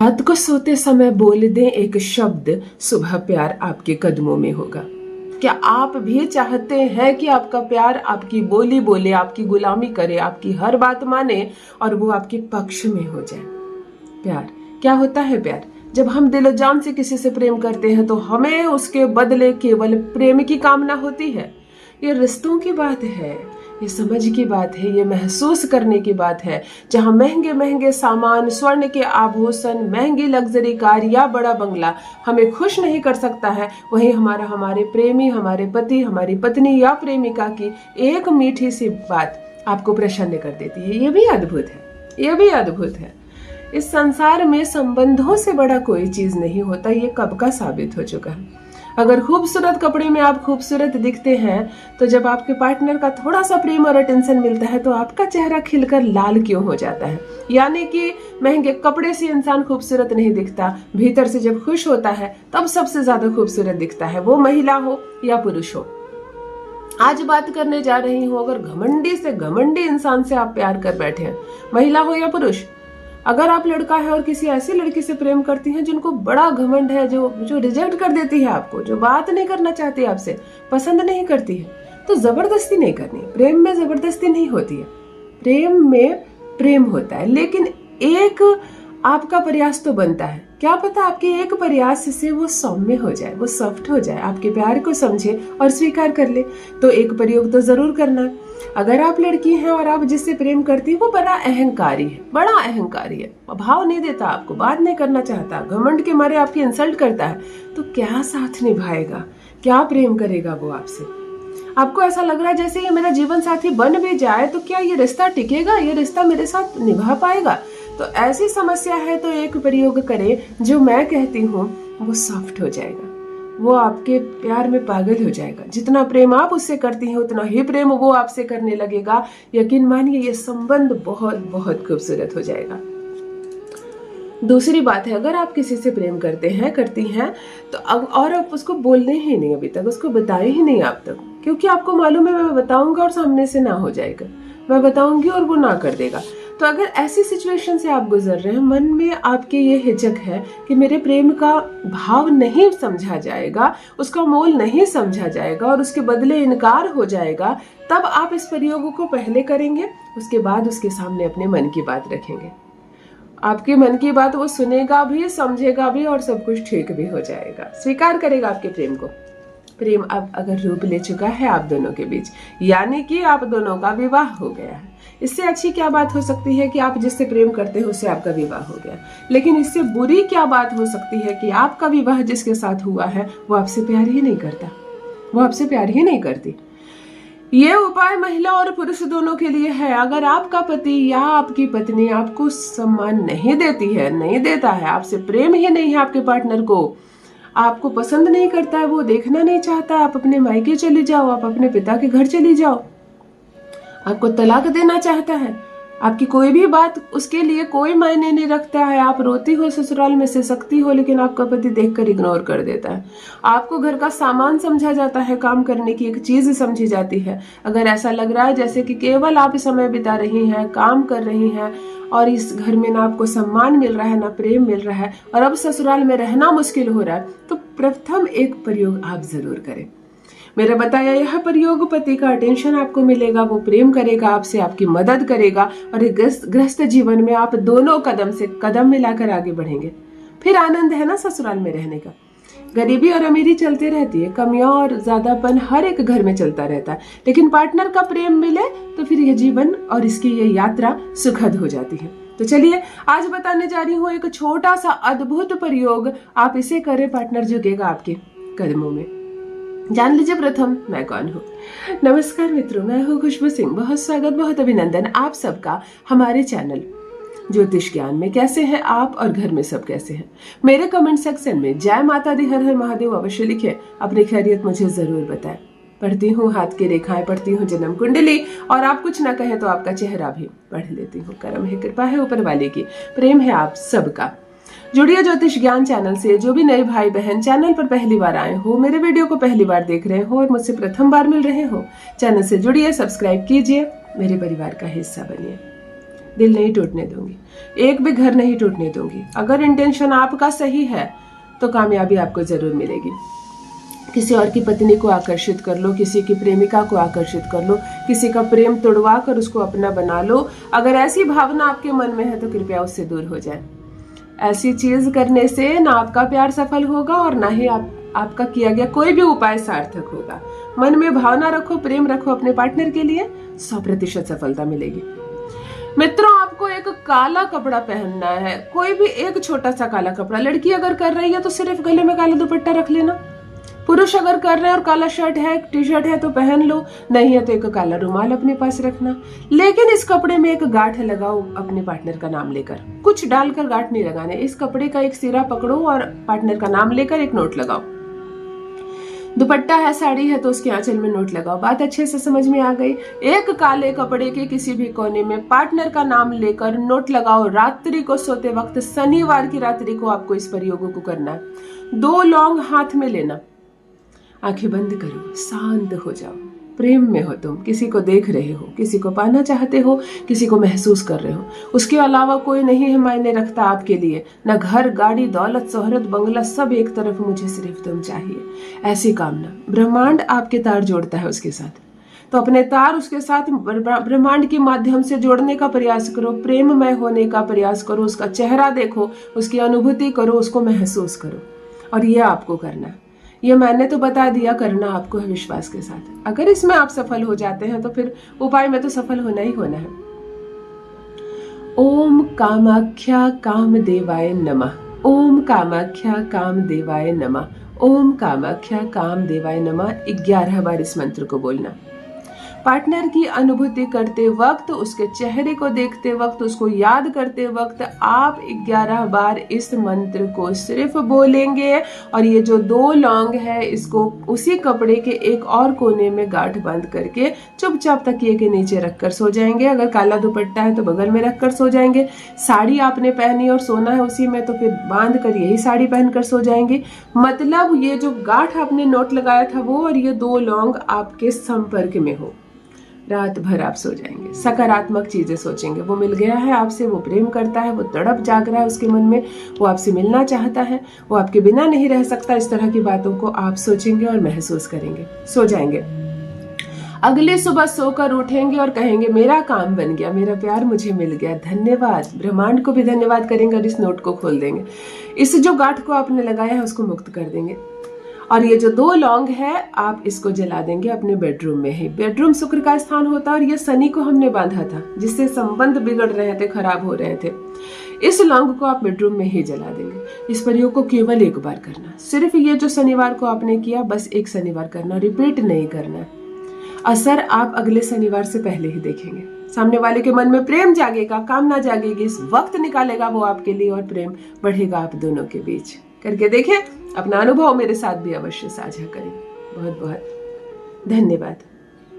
रात को सोते समय बोल दें एक शब्द, सुबह प्यार आपके कदमों में होगा। क्या आप भी चाहते हैं कि आपका प्यार आपकी बोली बोले, आपकी गुलामी करे, आपकी हर बात माने और वो आपके पक्ष में हो जाए? प्यार क्या होता है? प्यार जब हम दिलो जान से किसी से प्रेम करते हैं तो हमें उसके बदले केवल प्रेम की कामना होती है। ये रिश्तों की बात है, ये समझ की बात है, ये महसूस करने की बात है। जहाँ महंगे महंगे सामान, स्वर्ण के आभूषण, महंगी लग्जरी कार या बड़ा बंगला हमें खुश नहीं कर सकता है, वहीं हमारे प्रेमी, हमारे पति, हमारी पत्नी या प्रेमिका की एक मीठी सी बात आपको प्रसन्न कर देती है। ये भी अद्भुत है, ये भी अद्भुत है। इस संसार में संबंधों से बड़ा कोई चीज नहीं होता, ये कब का साबित हो चुका है। अगर खूबसूरत कपड़े में आप खूबसूरत दिखते हैं तो जब आपके पार्टनर का थोड़ा सा प्रेम और अटेंशन मिलता है तो आपका चेहरा खिलकर लाल क्यों हो जाता है? यानी कि महंगे कपड़े से इंसान खूबसूरत नहीं दिखता, भीतर से जब खुश होता है तब सबसे ज्यादा खूबसूरत दिखता है, वो महिला हो या पुरुष हो। आज बात करने जा रही हूँ, अगर घमंडी से घमंडी इंसान से आप प्यार कर बैठे हैं, महिला हो या पुरुष, अगर आप लड़का है और किसी ऐसी लड़की से प्रेम करती हैं जिनको बड़ा घमंड है, जो रिजेक्ट कर देती है आपको, जो बात नहीं करना चाहती आपसे, पसंद नहीं करती है, तो जबरदस्ती नहीं करनी। प्रेम में जबरदस्ती नहीं होती है, प्रेम में प्रेम होता है, लेकिन एक आपका प्रयास तो बनता है। क्या पता आपके एक प्रयास से वो सौम्य हो जाए, वो सॉफ्ट हो जाए, आपके प्यार को समझे और स्वीकार कर ले। तो एक प्रयोग तो जरूर करना है। अगर आप लड़की हैं और आप जिससे प्रेम करती है वो बड़ा अहंकारी है, बड़ा अहंकारी है, भाव नहीं देता आपको, बात नहीं करना चाहता, घमंड के मारे आपकी इंसल्ट करता है, तो क्या साथ निभाएगा, क्या प्रेम करेगा वो आपसे? आपको ऐसा लग रहा है जैसे ये मेरा जीवन साथी बन भी जाए तो क्या ये रिश्ता टिकेगा, ये रिश्ता मेरे साथ निभा पाएगा? तो ऐसी समस्या है तो एक प्रयोग करें जो मैं कहती हूँ, वो सॉफ्ट हो जाएगा, वो आपके प्यार में पागल हो जाएगा। जितना प्रेम आप उससे करती हैं उतना ही प्रेम वो आपसे करने लगेगा। यकीन मानिए ये संबंध बहुत बहुत खूबसूरत हो जाएगा। दूसरी बात है, अगर आप किसी से प्रेम करते हैं, करती हैं, तो और आप उसको बोलने ही नहीं, अभी तक उसको बताए ही नहीं आप तक, क्योंकि आपको मालूम है मैं बताऊंगा और सामने से ना हो जाएगा, मैं बताऊंगी और वो ना कर देगा। तो अगर ऐसी सिचुएशन से आप गुजर रहे हैं, मन में आपके ये हिचक है कि मेरे प्रेम का भाव नहीं समझा जाएगा, उसका मोल नहीं समझा जाएगा और उसके बदले इनकार हो जाएगा, तब आप इस प्रयोग को पहले करेंगे, उसके बाद उसके सामने अपने मन की बात रखेंगे। आपके मन की बात वो सुनेगा भी, समझेगा भी और सब कुछ ठीक भी हो जाएगा, स्वीकार करेगा आपके प्रेम को। प्रेम अब अगर रूप ले चुका है आप दोनों के बीच, यानी कि आप दोनों का विवाह हो गया है, इससे अच्छी क्या बात हो सकती है कि आप जिससे प्रेम करते हो उससे आपका विवाह हो गया। लेकिन इससे बुरी क्या बात हो सकती है कि आपका विवाह जिसके साथ हुआ है वो आपसे प्यार ही नहीं करता, वो आपसे प्यार ही नहीं करती। ये उपाय महिला और पुरुष दोनों के लिए है। अगर आपका पति या आपकी पत्नी आपको सम्मान नहीं देती है, नहीं देता है, आपसे प्रेम ही नहीं है, आपके पार्टनर को आपको पसंद नहीं करता है, वो देखना नहीं चाहता, आप अपने मायके चली जाओ, आप अपने पिता के घर चली जाओ, आपको तलाक देना चाहता है, आपकी कोई भी बात उसके लिए कोई मायने नहीं रखता है, आप रोती हो ससुराल में से सकती हो, लेकिन आपका पति देखकर इग्नोर कर देता है, आपको घर का सामान समझा जाता है, काम करने की एक चीज समझी जाती है। अगर ऐसा लग रहा है जैसे कि केवल आप समय बिता रही हैं, काम कर रही हैं और इस घर में ना आपको सम्मान मिल रहा है, ना प्रेम मिल रहा है और अब ससुराल में रहना मुश्किल हो रहा है, तो प्रथम एक प्रयोग आप जरूर करें। मेरा बताया यह प्रयोग, पति का अटेंशन आपको मिलेगा, वो प्रेम करेगा आपसे, आपकी मदद करेगा और गृहस्थ जीवन में आप दोनों कदम से कदम मिलाकर आगे बढ़ेंगे। फिर आनंद है ना ससुराल में रहने का। गरीबी और अमीरी चलती रहती है, कमियां और ज्यादापन हर एक घर में चलता रहता है, लेकिन पार्टनर का प्रेम मिले तो फिर यह जीवन और इसकी ये यात्रा सुखद हो जाती है। तो चलिए आज बताने जा रही हूँ एक छोटा सा अद्भुत प्रयोग, आप इसे करें, पार्टनर झुकेगा आपके कदमों में। जान लीजिए प्रथम मैं कौन हूँ। नमस्कार मित्रों, मैं हूँ खुशबू सिंह। बहुत स्वागत, बहुत अभिनंदन आप सबका हमारे चैनल ज्योतिष ज्ञान में। कैसे हैं आप और घर में सब कैसे हैं? मेरे कमेंट सेक्शन में जय माता दी, हर हर महादेव अवश्य लिखें, अपनी खैरियत मुझे जरूर बताएं। पढ़ती हूँ हाथ की रेखाएं, पढ़ती हूँ जन्म कुंडली और आप कुछ ना कहें तो आपका चेहरा भी पढ़ लेती हूँ। कर्म है, कृपा है ऊपर वाले की, प्रेम है आप सबका। जुड़िए ज्योतिष ज्ञान चैनल से। जो भी नए भाई बहन चैनल पर पहली बार आए हो, मेरे वीडियो को पहली बार देख रहे हो और मुझसे प्रथम बार मिल रहे हो, चैनल से जुड़िए, सब्सक्राइब कीजिए, मेरे परिवार का हिस्सा बनिए। दिल नहीं टूटने दूंगी, एक भी घर नहीं टूटने दूंगी। अगर इंटेंशन आपका सही है तो कामयाबी आपको जरूर मिलेगी। किसी और की पत्नी को आकर्षित कर लो, किसी की प्रेमिका को आकर्षित कर लो, किसी का प्रेम तोड़वा कर उसको अपना बना लो। अगर ऐसी भावना आपके मन में है तो कृपया उससे दूर हो जाए। ऐसी चीज करने से ना आपका प्यार सफल होगा और ना ही आपका किया गया कोई भी उपाय सार्थक होगा। मन में भावना रखो, प्रेम रखो अपने पार्टनर के लिए, 100% सफलता मिलेगी। मित्रों, आपको एक काला कपड़ा पहनना है, कोई भी एक छोटा सा काला कपड़ा। लड़की अगर कर रही है तो सिर्फ गले में काला दुपट्टा रख लेना। पुरुष अगर कर रहे हैं और काला शर्ट है, टी शर्ट है तो पहन लो, नहीं है तो एक काला रुमाल अपने पास रखना। लेकिन इस कपड़े में एक गांठ लगाओ अपने पार्टनर का नाम लेकर, कुछ डालकर गांठ नहीं लगाने। इस कपड़े का एक सिरा पकड़ो और पार्टनर का नाम लेकर एक नोट लगाओ। दुपट्टा है, साड़ी है तो उसके आंचल में नोट लगाओ। बात अच्छे से समझ में आ गई? एक काले कपड़े के किसी भी कोने में पार्टनर का नाम लेकर नोट लगाओ। रात्रि को सोते वक्त, शनिवार की रात्रि को आपको इस प्रयोग को करना है। 2 लौंग हाथ में लेना, आंखें बंद करो, शांत हो जाओ। प्रेम में हो तुम, किसी को देख रहे हो, किसी को पाना चाहते हो, किसी को महसूस कर रहे हो। उसके अलावा कोई नहीं है मायने रखता आपके लिए, ना घर, गाड़ी, दौलत, शोहरत, बंगला, सब एक तरफ, मुझे सिर्फ तुम चाहिए। ऐसी कामना ब्रह्मांड आपके तार जोड़ता है उसके साथ। तो अपने तार उसके साथ ब्रह्मांड के माध्यम से जोड़ने का प्रयास करो, प्रेममय होने का प्रयास करो, उसका चेहरा देखो, उसकी अनुभूति करो, उसको महसूस करो। और ये आपको करना है। ये मैंने तो बता दिया, करना आपको है विश्वास के साथ। अगर इसमें आप सफल हो जाते हैं तो फिर उपाय में तो सफल होना ही होना है। ओम कामाख्या कामदेवाय नमः। ओम कामाख्या कामदेवाय नमः। ओम कामाख्या कामदेवाय नमः 11 बार इस मंत्र को बोलना। पार्टनर की अनुभूति करते वक्त, उसके चेहरे को देखते वक्त, उसको याद करते वक्त आप 11 बार इस मंत्र को सिर्फ बोलेंगे। और ये जो 2 लौंग है इसको उसी कपड़े के एक और कोने में गांठ बांध करके चुपचाप तकिए के नीचे रखकर सो जाएंगे। अगर काला दुपट्टा है तो बगल में रखकर सो जाएंगे। साड़ी आपने पहनी और सोना है उसी में तो फिर बांध कर यही साड़ी पहनकर सो जाएंगे। मतलब ये जो गांठ आपने नोट लगाया था वो और ये 2 लौंग आपके संपर्क में हो, रात भर आप सो जाएंगे। सकारात्मक चीजें सोचेंगे। वो मिल गया है आपसे, वो प्रेम करता है, वो तड़प जाग रहा है उसके मन में, वो आपसे मिलना चाहता है, वो आपके बिना नहीं रह सकता। इस तरह की बातों को आप सोचेंगे और महसूस करेंगे। सो जाएंगे। अगली सुबह सोकर उठेंगे और कहेंगे मेरा काम बन गया, मेरा प्यार मुझे मिल गया, धन्यवाद। ब्रह्मांड को भी धन्यवाद करेंगे और इस नोट को खोल देंगे। इस जो गांठ को आपने लगाया है उसको मुक्त कर देंगे। और ये जो 2 लौंग है आप इसको जला देंगे अपने बेडरूम में ही। बेडरूम शुक्र का स्थान होता है और ये शनि को हमने बांधा था, जिससे संबंध बिगड़ रहे थे, खराब हो रहे थे। इस लौंग को आप बेडरूम में ही जला देंगे। इस प्रयोग को केवल 1 बार करना। सिर्फ ये जो शनिवार को आपने किया, बस 1 शनिवार करना, रिपीट नहीं करना। असर आप अगले शनिवार से पहले ही देखेंगे। सामने वाले के मन में प्रेम जागेगा, कामना जागेगी, इस वक्त निकालेगा वो आपके लिए और प्रेम बढ़ेगा आप दोनों के बीच। करके देखें, अपना अनुभव मेरे साथ भी अवश्य साझा करें। बहुत बहुत धन्यवाद।